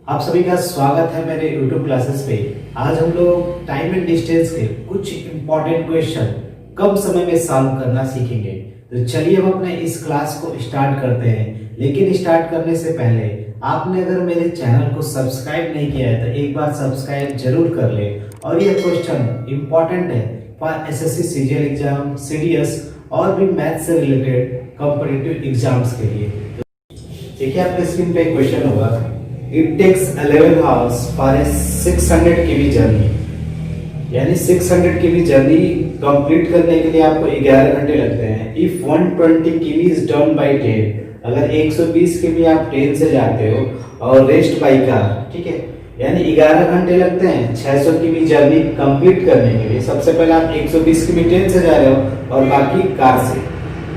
आप सभी का स्वागत है मेरे YouTube क्लासेस पे। आज हम लोग टाइम एंड डिस्टेंस के कुछ इंपॉर्टेंट क्वेश्चन कम समय में सॉल्व करना सीखेंगे। तो चलिए हम अपने इस क्लास को स्टार्ट करते हैं। लेकिन स्टार्ट करने से पहले आपने अगर मेरे चैनल को सब्सक्राइब नहीं किया है तो एक बार सब्सक्राइब जरूर कर ले। और ये क्वेश्चन इंपॉर्टेंट है for SSC CGL exam, CDS और भी मैथ से रिलेटेड कॉम्पिटिटिव एग्जाम्स के लिए। देखिए आपके स्क्रीन पे क्वेश्चन होगा, it takes 11 hours for a 600 km journey. यानी 600 km जर्नी कंप्लीट करने के लिए आपको 11 घंटे लगते हैं। If 120 km is done by 10, अगर 120 km आप ट्रेन से जाते हो और रेस्ट बाय कार, ठीक है, यानी 11 घंटे लगते हैं 600 km जर्नी कंप्लीट करने के लिए। सबसे पहले आप 120 km ट्रेन से जा रहे हो और बाकी कार से।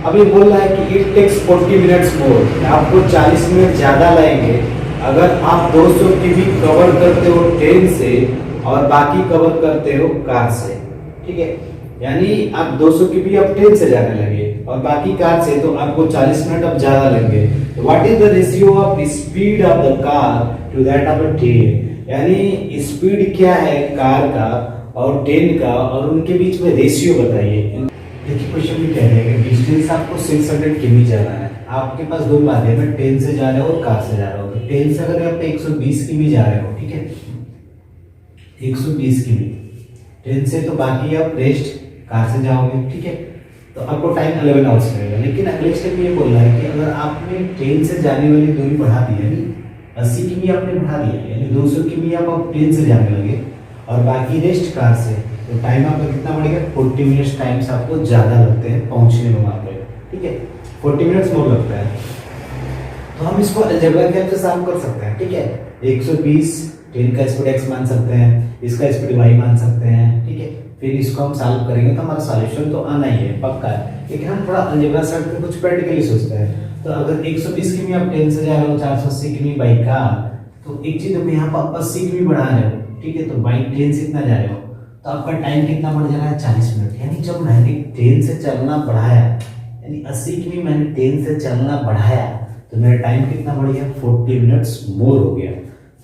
अब ये बोल रहा है कि इट टेक्स 40 मिनट्स मोर, आपको 40 मिनट ज्यादा लगेंगे अगर आप 200 km कवर करते हो ट्रेन से और बाकी कवर करते हो कार से, ठीक है। यानी आप 200 km अब ट्रेन से जाने लगे और बाकी कार से, तो आपको 40 मिनट अब ज्यादा लगेंगे। तो what is the ratio of speed of the car to that of a train? यानी स्पीड क्या है कार का और ट्रेन का, और उनके बीच में रेशियो बताइए। देखिए क्वेश्चन में कह रहे हैं कि डिस्टेंस आपको 600 km जाना है। आपके पास दो बात है, मैं ट्रेन से जा रहा हूँ और कार से जा रहा हूँ। तो ट्रेन से अगर आप 120 km जा रहे हो, ठीक है, 120 km ट्रेन से, तो बाकी आप रेस्ट कार से जाओगे, ठीक है। तो आपको टाइम 11 आवर्स लगेगा। लेकिन अगले स्टेप में ये बोल रहा है कि अगर आपने ट्रेन से जाने वाली दूरी बढ़ा दी, यानी 80 km आपने बढ़ा दिया, यानी 200 km आप ट्रेन से जाने लगे और बाकी रेस्ट कार से, तो टाइम आपका कितना बढ़ेगा? 40 मिनट्स टाइम्स आपको ज्यादा लगते हैं पहुंचने में वहां पे, ठीक है, 40 मिनट्स मोर लगता है। तो हम इसको अलजेब्रा के हेल्प से सॉल्व कर सकते हैं, ठीक है। 120 ट्रेन का स्पीड x मान सकते हैं, इसका स्पीड y मान सकते हैं, ठीक है। फिर इसको हम सॉल्व करेंगे तो हमारा सॉल्यूशन तो आना ही है, पक्का है। लेकिन हम थोड़ा अलजेब्रा साइड पे कुछ प्रैक्टिकली सोचते हैं। तो अगर 120 km आप ट्रेन से जा रहे हो, 480 km बाई कार, तो एक चीज यहाँ पर 80 km बढ़ा रहे हो, ठीक है, तो बाई ट्रेन से इतना जा रहे हो, तो आपका टाइम कितना बढ़ जा रहा है? 40 मिनट। यानी जब मैंने ट्रेन से चलना बढ़ाया, यानी 80 km मैंने ट्रेन से चलना बढ़ाया, तो मेरा टाइम कितना बढ़ गया? 40 मिनट्स मोर हो गया।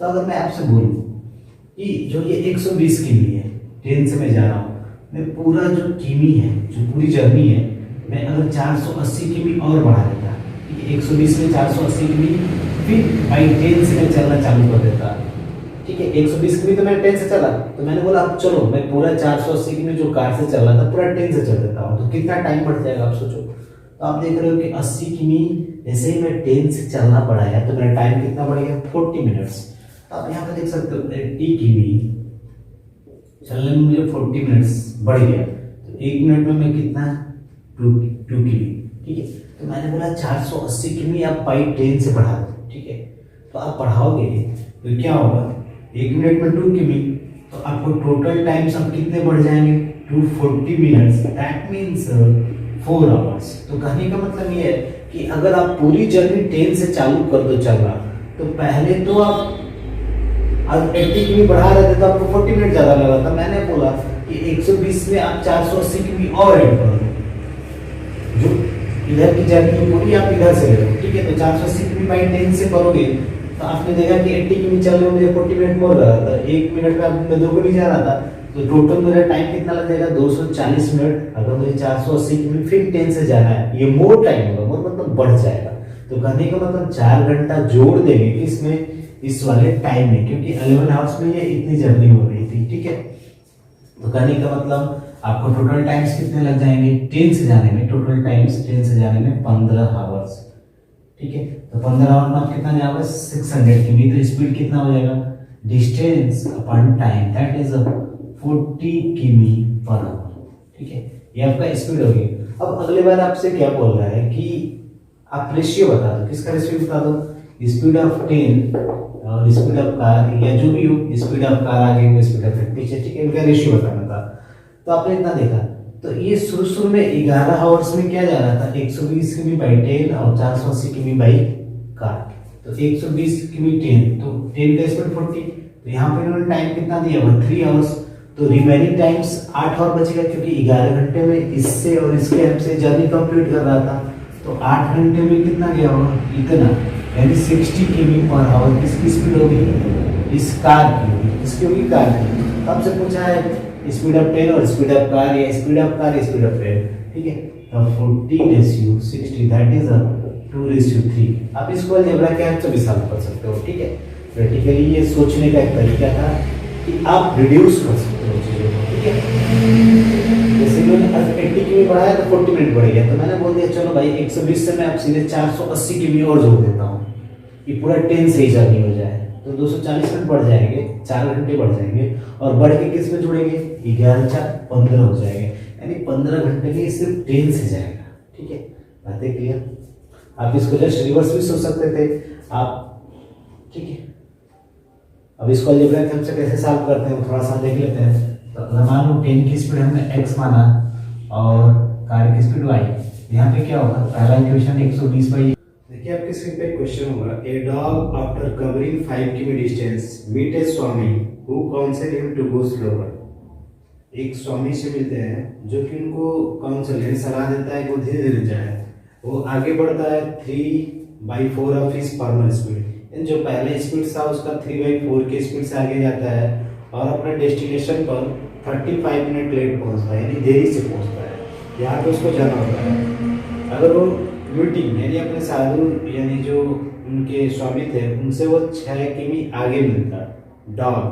तो अगर मैं आपसे बोलूं कि जो ये 120 km है ट्रेन से मैं जा रहा हूँ, मैं पूरा जो किमी है, जो पूरी जर्नी है, मैं अगर 480 km और बढ़ा देता, ठीक है, 120 में 480 km, फिर बाई ट्रेन से मैं चलना चालू कर देता, ठीक है। 120 km तो मैं ट्रेन से चला, तो मैंने बोला अब चलो मैं पूरा 480 km जो कार से चल रहा था पूरा ट्रेन से चल देता हूँ, तो कितना टाइम बढ़ जाएगा आप सोचो। तो आप देख रहे हो कि 80 km जैसे ही मैं ट्रेन से चलना बढ़ाया तो मेरा टाइम कितना बढ़ गया? 40 मिनट्स। तो आप यहाँ पे देख सकते हो 80 km चलने में मुझे 40 मिनट्स बढ़ गया, तो 1 मिनट में मैं कितना? 2 km, ठीक है। तो मैंने बोला 480 km आप बाई ट्रेन से बढ़ा दो, ठीक है। तो आप बढ़ाओगे तो क्या होगा? 1 मिनट में 2 km, तो आपको टोटल टाइम्स अब कितने बढ़ जाएंगे? 240 मिनट्स, दैट मीन्स 4 आवर्स। तो कहने का मतलब ये है कि अगर आप पूरी जर्नी ट्रेन से चालू कर दो चलना, तो पहले तो आप 80 km बढ़ा रहे थे तो आपको 40 मिनट ज्यादा लगा था। मैंने बोला कि 120 में आप 480 km और ऐड कर दो, जो इधर की जर्नी पूरी आप इधर से ले लो, ठीक है। तो 480 km बाई ट्रेन से करोगे तो आपने देखा कि 80 km चलने में मुझे 40 मिनट मोर लगा था, 1 मिनट में मैं 2 km जा रहा था, तो टोटल मेरा टाइम कितना लग जाएगा? 240 मिनट। अगर मुझे 480 km फिर ट्रेन से जाना है, ये मोर टाइम होगा, मोर मतलब बढ़ जाएगा। तो कहने का मतलब 4 घंटा जोड़ देंगे इसमें, इस वाले टाइम में, क्योंकि 11 आवर्स में ये इतनी जर्नी हो रही थी, ठीक है। तो कहने का मतलब आपको टोटल टाइम्स कितने लग जाएंगे ट्रेन से जाने में? टोटल टाइम्स ट्रेन से जाने में 15 आवर्स, ठीक है। तो 15 आवर में आप कितना जाओगे? 600 km। तो स्पीड कितना हो जाएगा? Distance upon time, that is 40 km per hour, ठीक है। ये आपका स्पीड हो गई। अब अगले बार आपसे क्या बोल रहा है कि आप रेशियो बता दो। किसका रेशियो बता दो? स्पीड ऑफ ट्रेन और स्पीड ऑफ कार, या जो भी हो, स्पीड ऑफ कार आगे हो, स्पीड ऑफ ट्रेन पीछे, ठीक है, इनका रेशियो बताना था। तो आपने इतना देखा, तो ये शुरू में 11 आवर्स में क्या जा रहा था? 120 km बाई ट्रेन और 480 km बाई कार। तो 120 km ट्रेन, तो ट्रेन का स्पीड 40, तो यहाँ पे इन्होंने टाइम कितना दिया हुआ? 3 आवर्स। तो रिमेनिंग टाइम्स 8 और बचेगा, क्योंकि 11 घंटे में इससे और इसके हेल्प से जर्नी कंप्लीट कर रहा था, तो 8 घंटे में कितना गया होगा? इतना, यानी 60 किमी पर आवर किसकी स्पीड होगी, इस कार की होगी, किसकी होगी, कार की। अब से पूछा है स्पीड ऑफ ट्रेन और स्पीड ऑफ कार, या speed of car speed of train, ठीक है। तो 40/60 दैट इज 2/3। आप इसको अलजेब्रा के हेल्प से भी सॉल्व कर सकते हो, ठीक है। प्रैक्टिकली ये सोचने का एक तरीका था कि आप रिड्यूस कर सकते हो चीज़ों को, ठीक है। जैसे मैंने 80 किमी बढ़ाया तो 40 मिनट बढ़ गया, तो मैंने बोल दिया चलो भाई 120 से मैं अब सीधे 480 किमी और जोड़ देता हूँ कि पूरा 10 से ही जर्नी हो जाए, तो 240 मिनट बढ़ जाएंगे, 4 घंटे बढ़ जाएंगे, और बढ़ के किस में जुड़ेंगे, 11/4 = 15 हो जाएंगे, यानी 15 घंटे में सिर्फ 10 से जाएगा, ठीक है। बातें क्लियर। आप इसको जस्ट रिवर्स भी सोच सकते थे आप, ठीक है। अब इसको अलजेब्रा के हेल्प से कैसे सॉल्व करते हैं थोड़ा सा देख लेते हैं। तो अगर मान लो ट्रेन की स्पीड हमने x माना और कार की स्पीड y, यहाँ पे क्या होगा, पहला इक्वेशन 120/। देखिए आपके स्क्रीन पे क्वेश्चन होगा, ए डॉग आफ्टर कवरिंग 5 किमी distance meet a swami who counsel him to go slower. एक स्वामी से मिलते हैं जो कि उनको काउंसिल यानी सलाह देता है कि वो धीरे धीरे जाए। वो आगे बढ़ता है 3/4 ऑफ हिज फॉर्मल स्पीड, जो पहले स्पीड था उसका 3/4 की स्पीड से आगे जाता है और अपने डेस्टिनेशन पर 35 मिनट लेट पहुंचता है, यानी देरी से पहुंचता है। यहाँ पे उसको जाना होता है। अगर वो मीटिंग यानी अपने साधु यानी जो उनके स्वामी थे उनसे वो 6 किमी आगे मिलता डॉग,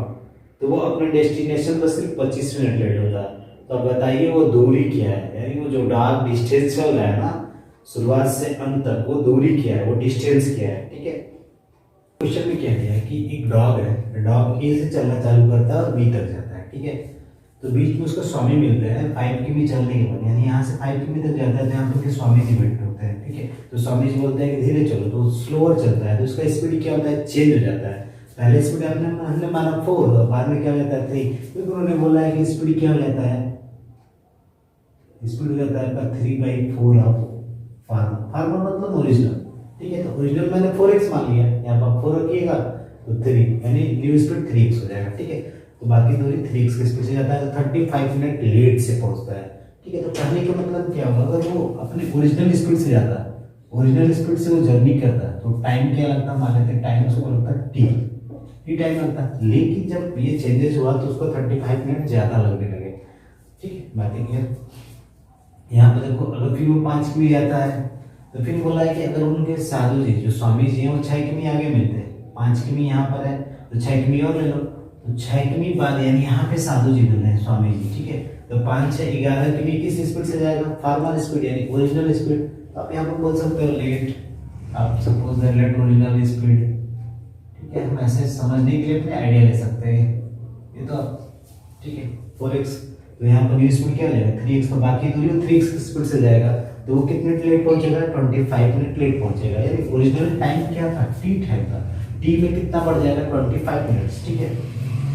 तो वो अपने डेस्टिनेशन पर सिर्फ 25 मिनट लेट होता। तो अब बताइए वो दूरी क्या है, यानी वो जो डॉग डिस्टेंस चल रहा है ना शुरुआत से अंत तक, वो दूरी क्या है, वो डिस्टेंस क्या है, ठीक है। क्वेश्चन में क्या दिया है कि एक डॉग है, डॉग ए से चलना चालू करता है और बी तक जाता है, ठीक है। तो बीच में उसका स्वामी मिलते हैं 5 किमी चलने के बाद, यानी यहाँ से 5 किमी तक जाता है जहाँ पे स्वामी जी बैठे होते हैं, ठीक है। तो स्वामी जी बोलते हैं कि धीरे चलो, तो स्लोअर चलता है, तो उसका स्पीड क्या होता है, चेंज हो जाता है। पहले स्पीड हमने माना 4 और बाद में क्या हो जाता है 3, क्योंकि उन्होंने बोला है कि स्पीड क्या हो जाता है, स्पीड हो जाता है आपका 3/4 ऑफ फार्मर मतलब ओरिजिनल, ठीक है। तो ओरिजिनल मैंने 4x मान लिया, यहाँ पर 4 रखिएगा तो 3, यानी न्यू स्पीड 3x हो जाएगा, ठीक है। तो बाकी दूरी 3x की स्पीड से जाता है, तो 35 मिनट लेट से पहुंचता है, ठीक है। तो कहने का मतलब क्या होगा, अगर वो अपने ओरिजिनल स्पीड से जाता है, ओरिजिनल स्पीड से वो जर्नी करता है, तो टाइम क्या लगता है, मान लेते हैं टाइम उसको लगता है टी टाइम लगता है। लेकिन जब ये चेंजेस हुआ तो उसको 35 मिनट ज्यादा लगने लगे, ठीक है। बातें क्लियर। यहाँ पर देखो अगर फिर वो 5 किमी जाता है तो फिर बोला है कि अगर उनके साधु जी जो स्वामी जी हैं वो 6 किमी आगे मिलते हैं, 5 किमी यहाँ पर है तो 6 किमी और ले लो, तो 6 किमी बाद यानी यहाँ पे साधु जी मिल रहे हैं स्वामी जी, ठीक है। तो 5 6 11 किमी किस स्पीड से जाएगा, फॉर्मल स्पीड यानी ओरिजिनल स्पीड। तो आप यहाँ पर बोल सकते हो लेट, आप suppose that let original speed, ठीक है। हम ऐसे समझने के लिए अपने आइडिया ले सकते हैं, ये तो ठीक है 4x, तो यहाँ पर न्यू स्पीड क्या हो जाएगा 3x, तो बाकी दूरी 3x की स्पीड से जाएगा, तो वो कितने मिनट लेट पहुंचेगा, 25 मिनट लेट पहुंचेगा, यानी ओरिजिनल टाइम क्या था, टी टाइम था, टी में कितना बढ़ जाएगा 25 मिनट, ठीक है।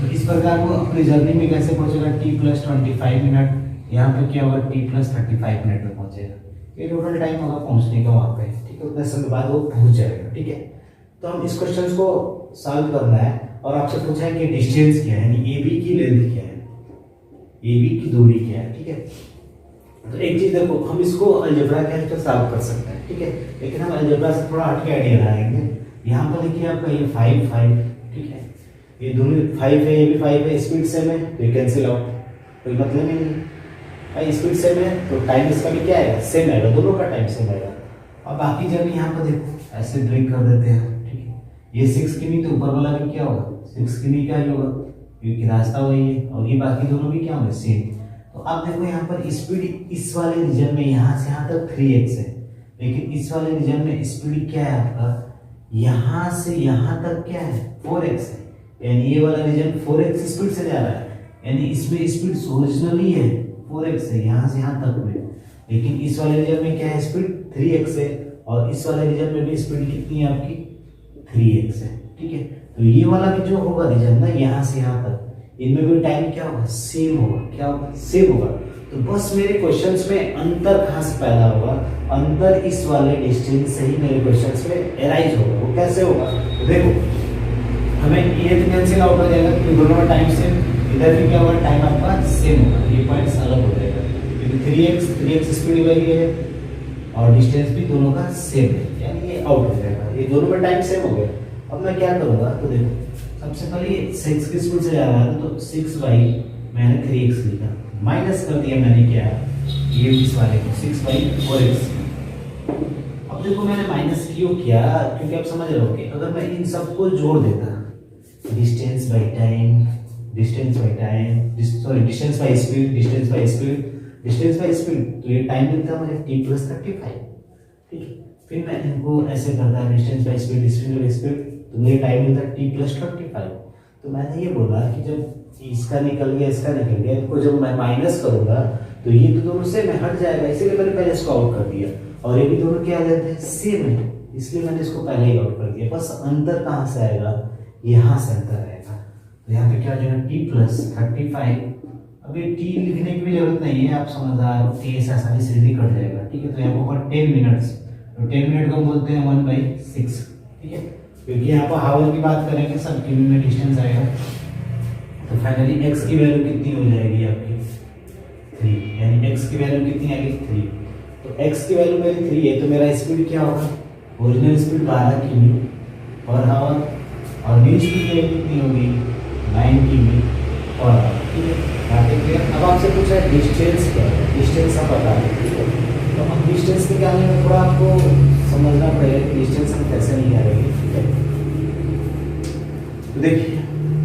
तो इस प्रकार वो अपनी जर्नी में कैसे पहुंचेगा, t + 25 मिनट, यहाँ पे क्या होगा t + 35 मिनट में पहुंचेगा, ये टोटल टाइम होगा पहुंचने का वहाँ पे, ठीक है। उतने समय बाद वो पहुंच जाएगा, ठीक है। तो हम इस क्वेश्चन को सॉल्व करना है और आपसे पूछा है कि डिस्टेंस क्या है, यानी ए बी की लेंथ क्या है, ए बी की दूरी क्या है, ठीक है। तो एक चीज देखो, हम इसको अलजेब्रा के हेल्प से सॉल्व कर सकते हैं, ठीक है। लेकिन हम अलजेब्रा से थोड़ा हटके आइडिया लगाएंगे। यहाँ पर देखिए आपका ये 5 5, ठीक है, ये दोनों 5 है, ये भी 5 है, स्पीड सेम है तो ये कैंसिल आउट, कोई मतलब ही नहीं भाई, स्पीड सेम है तो टाइम इसका भी क्या आएगा, सेम आएगा, दोनों का टाइम सेम आएगा। अब बाकी जब यहाँ पर देखो ऐसे ब्रेक कर देते हैं, ठीक है। ये 6 किमी, तो ऊपर वाला भी क्या होगा 6 किमी का ही होगा, क्योंकि रास्ता वही है, और ये बाकी दोनों भी क्या होंगे सेम। तो आप देखो यहाँ पर स्पीड इस वाले रीजन में यहाँ से यहाँ तक 3x है, लेकिन इस वाले रीजन में स्पीड क्या है आपका, यहाँ से यहाँ तक क्या है 4x है, यानी ये वाला रीजन 4x स्पीड से जा रहा है, यानी इसमें स्पीड ओरिजिनली है 4x है यहाँ से यहाँ तक में, लेकिन इस वाले रीजन में क्या है स्पीड 3x है, और इस वाले रीजन में भी स्पीड कितनी है आपकी 3x है, ठीक है। तो ये वाला भी जो होगा रीजन ना यहाँ से यहाँ तक, इनमें भी टाइम क्या होगा सेम होगा, क्या होगा सेम होगा। तो बस मेरे क्वेश्चंस में अंतर कहाँ से पैदा होगा, अंतर इस वाले डिस्टेंस से ही मेरे क्वेश्चंस में एराइज होगा। वो कैसे होगा, तो देखो हमें ये तो कैंसिल आउट हो जाएगा क्योंकि दोनों का टाइम सेम, इधर भी क्या होगा टाइम आपका सेम होगा, ये पॉइंट्स अलग हो जाएगा क्योंकि 3x स्पीड वही है और डिस्टेंस भी दोनों का सेम है, यानी ये आउट हो जाएगा, ये दोनों में टाइम सेम हो गया। अब मैं क्या करूँगा, तो देखो सबसे पहले 6 की स्पीड से जा रहा है तो 6 बाई मैंने 3x लिखा, माइनस कर दिया मैंने क्या ये इस वाले को 6 बाई 4x। अब देखो मैंने माइनस क्यों किया, क्योंकि आप समझ रहे हो कि अगर मैं इन सबको जोड़ देता distance by time, distance by time, sorry distance by speed, distance by speed, distance by speed, तो ये टाइम मिलता है मुझे t+35, ठीक है। फिर मैं इनको ऐसे करता distance by speed, distance by speed, तो मुझे टाइम मिलता है t+35। तो मैंने ये बोला कि जब इसका निकल गया इसका निकल गया, इनको जब मैं माइनस करूंगा तो ये तो दोनों सेम है, हट जाएगा, इसीलिए मैंने पहले इसको आउट कर दिया। और ये भी दोनों क्या रहते हैं, सेम है, इसलिए मैंने इसको पहले ही आउट कर दिया। बस अंतर कहाँ से आएगा, यहाँ से अंतर आएगा। तो यहाँ पे क्या हो जाएगा t+35। अभी t लिखने की भी जरूरत नहीं है, आप समझदार हो, t ऐसा आसानी से निकल जाएगा, ठीक है। तो यहाँ पर 10 मिनट्स, तो 10 मिनट को हम बोलते हैं 1/6, ठीक है, क्योंकि यहाँ पर हावर की बात करेंगे सब किमी में डिस्टेंस आएगा। तो फाइनली x की वैल्यू कितनी हो जाएगी आपकी 3, यानी x की वैल्यू कितनी आएगी 3। तो x की वैल्यू मेरी 3 है, तो मेरा स्पीड क्या होगा, ओरिजिनल स्पीड 12 किमी पर आवर, और न्यू स्पीड कितनी होगी 9 किमी पर आवर, ठीक है। यहाँ पे क्लियर। अब आपसे पूछा है डिस्टेंस क्या है, डिस्टेंस आप बता दें, ठीक है। तो हम डिस्टेंस निकालने में थोड़ा आपको समझना पड़ेगा कि डिस्टेंस हम कैसे निकालेंगे, ठीक है। तो देखिए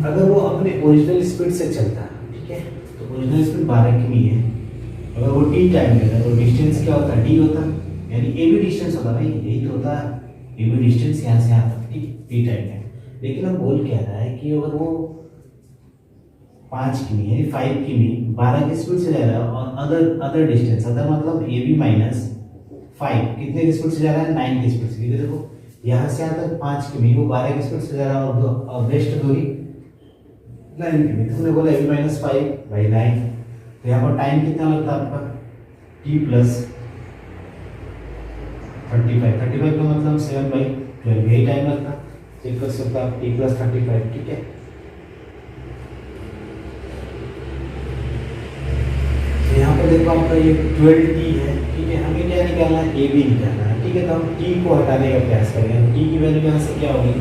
अगर वो अपने ओरिजिनल स्पीड से चलता है, ठीक है, तो ओरिजिनल स्पीड 12 किमी है, अगर वो t टाइम लेगा तो डिस्टेंस क्या होता है d होता है, यानी a भी डिस्टेंस होता है भाई, यही तो होता है a भी डिस्टेंस यहाँ से यहाँ तक, ठीक, t टाइम में। लेकिन हम बोल क्या रहा है कि अगर वो 5 किमी यानी 5 किमी 12 की स्पीड से जा रहा है, और अदर डिस्टेंस, अदर मतलब a भी -5 कितने की स्पीड से जा रहा है 9 की स्पीड से, क्योंकि देखो यहाँ से यहाँ तक 5 किमी वो 12 की स्पीड से जा रहा है, और रेस्ट दूरी 9 किमी। तो हमने बोला a -5/9, तो यहाँ पर टाइम कितना लगता है आपका t+35 का मतलब 7/12, यही टाइम लगता, चेक कर सकते आप t+35, ठीक है। तो यहाँ पर देखो आपका ये 12t है, ठीक है, हमें क्या निकालना है a भी निकालना है, ठीक है। तो हम t को हटाने का प्रयास करेंगे, t की वैल्यू यहाँ से क्या होगी,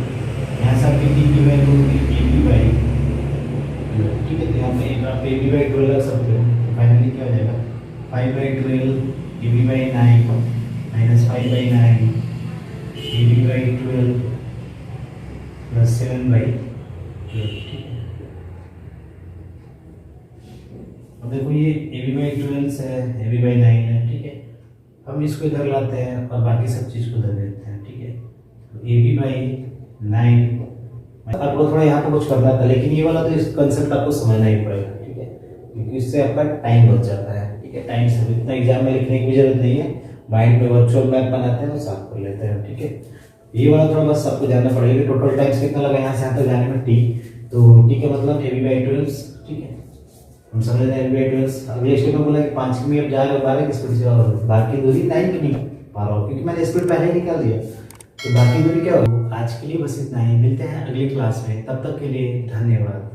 यहाँ से आपकी t की वैल्यू होगी ab/12, ठीक है। तो यहाँ पे आप ab/12 रख सकते हो, फाइनली क्या हो जाएगा 5/12 ab/9 -5/9 ab/12 + 7/12, ठीक है। अब देखो ये ab/12 से ab/9 है, ठीक है, हम इसको इधर लाते हैं और बाकी सब चीज़ को इधर देते हैं, ठीक है। तो ab/9 आपको थोड़ा यहाँ पे कुछ करना था, लेकिन ये वाला तो इस कंसेप्ट आपको समझना ही पड़ेगा, ठीक है, क्योंकि इससे आपका टाइम बच जाता है, ठीक है। टाइम से इतना एग्जाम में लिखने की भी जरूरत नहीं है, माइंड में वर्चुअल मैप बनाते हैं और साफ कर लेते हैं, ठीक है। ये वाला थोड़ा बस आपको जानना पड़ेगा, टोटल टाइम कितना लगा यहाँ से यहाँ तक जाने में t, तो t का मतलब ab/12, ठीक है, हम समझ रहे हैं ab/12। अगले स्टेप में बोला कि 5 किमी अब जा रहे हो 12 की स्पीड से, और बाकी दूरी 9 किमी पा रहा हो, क्योंकि मैंने स्पीड पहले ही निकाल दिया, तो बाकी दूरी क्या हो। आज के लिए बस इतना ही, मिलते हैं अगली क्लास में, तब तक के लिए धन्यवाद।